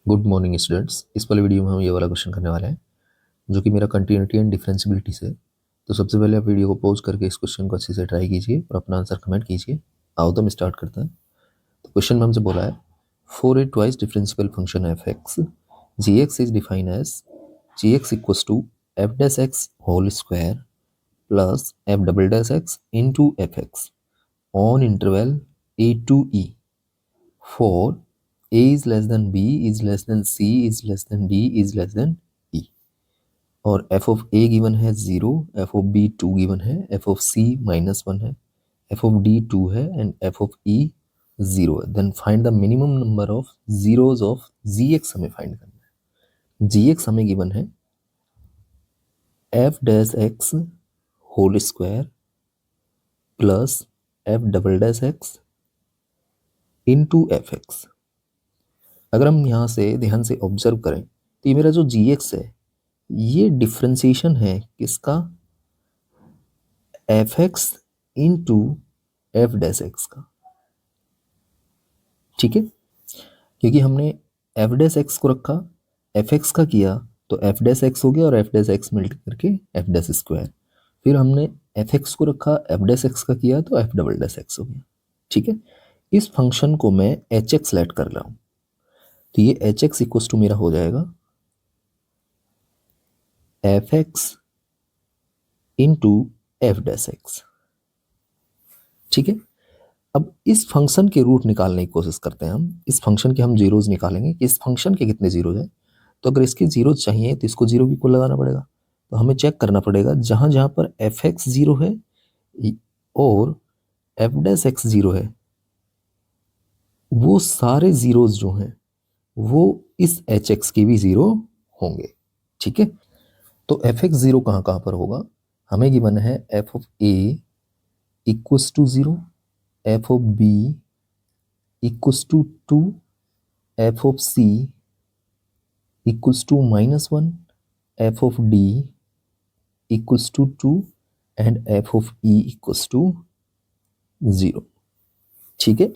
Good morning students. इस वाले video में हम ये वाला क्वेश्चन करने वाले हैं जो कि मेरा कंटिन्यूटी एंड डिफरेंशिबिलिटी से। तो सबसे पहले आप वीडियो को पॉज करके इस क्वेश्चन को अच्छे से ट्राई कीजिए और अपना आंसर कमेंट कीजिए। आओ तो हम स्टार्ट करते हैं। तो क्वेश्चन में हमसे बोला है for a twice differential function f x g x is define as g x equals to f dash x whole square plus f double dash x into f x on interval a to e for a is less than b is less than c is less than d is less than e। और f of a given है 0, f of b 2 given है, f of c -1 है, f of d 2 है and f of e 0 है। Then find the minimum number of zeros of gx हमें find करना है। gx हमें गिवन है f dash x whole square plus f double dash x into f x. अगर हम यहाँ से ध्यान से ऑब्जर्व करें तो ये मेरा जो जी एक्स है ये डिफ्रेंसिएशन है किसका, F x into F dash x का। ठीक है, क्योंकि हमने एफ डैश एक्स को रखा, एफ एक्स का किया तो एफ डैश एक्स हो गया और एफ डैश एक्स मिलकर करके एफ डैश स्क्वायर। फिर हमने एफ एक्स को रखा, एफ डैश एक्स का किया तो एफ डबल डैश एक्स हो गया। ठीक है, इस फंक्शन को मैं एच एक्स लेट कर रहा हूँ तो ये एच एक्स इक्वल्स टू मेरा हो जाएगा F x into F dash x. ठीक है, अब इस फंक्शन के रूट निकालने की कोशिश करते हैं हम। इस फंक्शन के हम जीरोज निकालेंगे कि इस फंक्शन के कितने जीरोज हैं। तो अगर इसके जीरोज चाहिए तो इसको जीरो की इक्वल लगाना पड़ेगा। तो हमें चेक करना पड़ेगा जहां जहां पर एफ एक्स जीरो है और एफ डैश एक्स जीरो है वो सारे जीरोज जो हैं वो इस एच एक्स के भी जीरो होंगे। ठीक है, तो एफ एक्स जीरो कहाँ कहाँ पर होगा, हमें गिवन है f of a equals to 0, f of b equals to 2, f of c equals to -1, f of d equals to 2 and f of e equals to 0। ठीक है,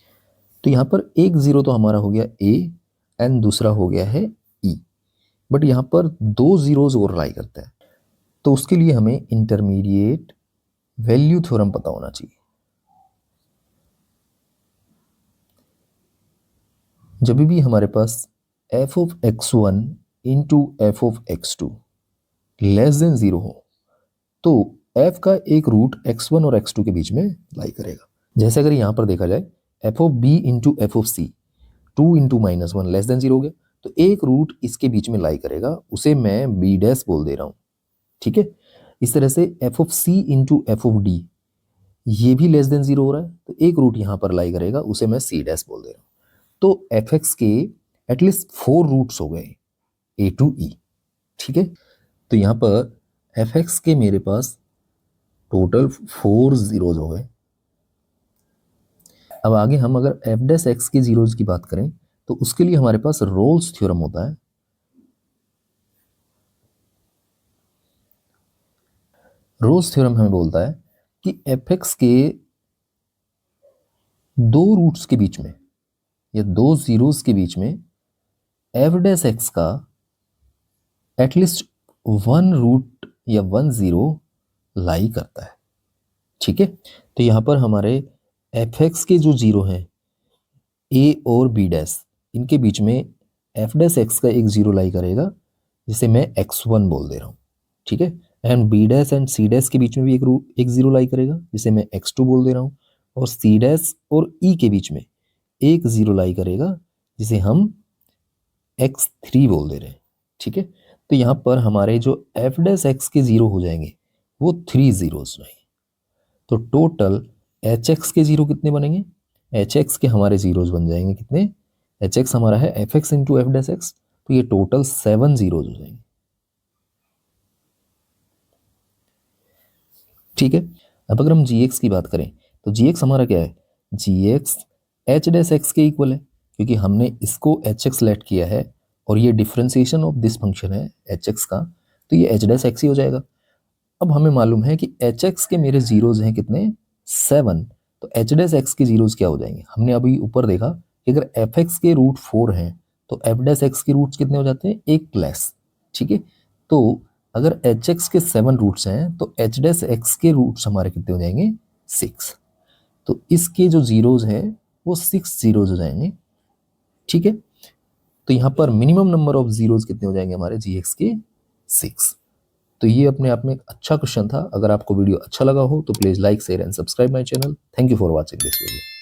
तो यहाँ पर एक जीरो तो हमारा हो गया ए एंड दूसरा हो गया है ई, बट यहाँ पर दो जीरोज और लाई करते हैं। तो उसके लिए हमें इंटरमीडिएट वैल्यू थ्योरम पता होना चाहिए। जब भी हमारे पास F of x1 into F of x2 less than 0 हो तो f का एक रूट x1 और x2 के बीच में लाई करेगा। जैसे अगर यहां पर देखा जाए f of b into F of c 2 into -1 less than 0 हो गया तो एक रूट इसके बीच में लाई करेगा, उसे मैं b डैश बोल दे रहा हूं। ठीक है, इस तरह से f of c into F of d ये भी लेस देन 0 हो रहा है तो एक रूट यहां पर लाई करेगा, उसे मैं सी डैश बोल दे रहा हूं। तो एफ एक्स के एटलीस्ट 4 रूट्स हो गए ए टू ई। ठीक है, तो यहां पर एफ एक्स के मेरे पास टोटल 4 जीरोज हो गए। अब आगे हम अगर एफ डैश एक्स के जीरोज की बात करें तो उसके लिए हमारे पास रोल्स थ्योरम होता है। रोल्स थ्योरम हमें बोलता है कि एफ एक्स के दो रूट्स के बीच में या दो जीरोस के बीच में एफ डैश एक्स का एटलीस्ट 1 रूट या 1 जीरो लाई करता है। ठीक है, तो यहां पर हमारे एफ एक्स के जो जीरो हैं ए और बी डैश इनके बीच में एफ डैश एक्स का एक जीरो लाई करेगा जिसे मैं x1 बोल दे रहा हूं। ठीक है, and b dash and c dash के बीच में भी एक जीरो लाई करेगा जिसे मैं x2 बोल दे रहा हूं और सी डैश और ई के बीच में एक जीरो लाई करेगा जिसे हम x3 बोल दे रहे हैं। ठीक है, तो यहां पर हमारे जो एफ डैश एक्स के जीरो हो जाएंगे वो 3 जीरोस रहेंगे। तो टोटल एच एक्स के जीरो कितने बनेंगे, एच एक्स के हमारे जीरोज बन जाएंगे कितने, एच एक्स हमारा है F x into F dash x तो ये टोटल 7 जीरोज हो जाएंगे। ठीक है, अब अगर हम जी एक्स की बात करें तो जी एक्स हमारा क्या है, जी एक्स एच डैश एक्स के इक्वल है क्योंकि हमने इसको एच एक्स लेट किया है और ये डिफ्रेंसिएशन ऑफ दिस फंक्शन है एच एक्स का तो ये एच डैश एक्स ही हो जाएगा। अब हमें मालूम है कि एच एक्स के मेरे जीरोज हैं कितने 7, तो एच डैश एक्स के जीरोज क्या हो जाएंगे, हमने अभी ऊपर देखा कि अगर एफ एक्स के रूट 4 हैं तो एफ डैश एक्स के रूट्स कितने हो जाते हैं, एक लेस, ठीक है। तो अगर एच एक्स के 7 रूट्स हैं तो एच डैश एक्स के रूट्स हमारे कितने हो जाएंगे, 6। तो इसके जो जीरोज हैं वो 6 जीरोज हो जाएंगे, ठीक है। तो यहाँ पर मिनिमम नंबर ऑफ जीरोज कितने हो जाएंगे हमारे जी एक्स के, 6। तो ये अपने आप में एक अच्छा क्वेश्चन था। अगर आपको वीडियो अच्छा लगा हो तो please like share and subscribe my channel. Thank you for watching this video.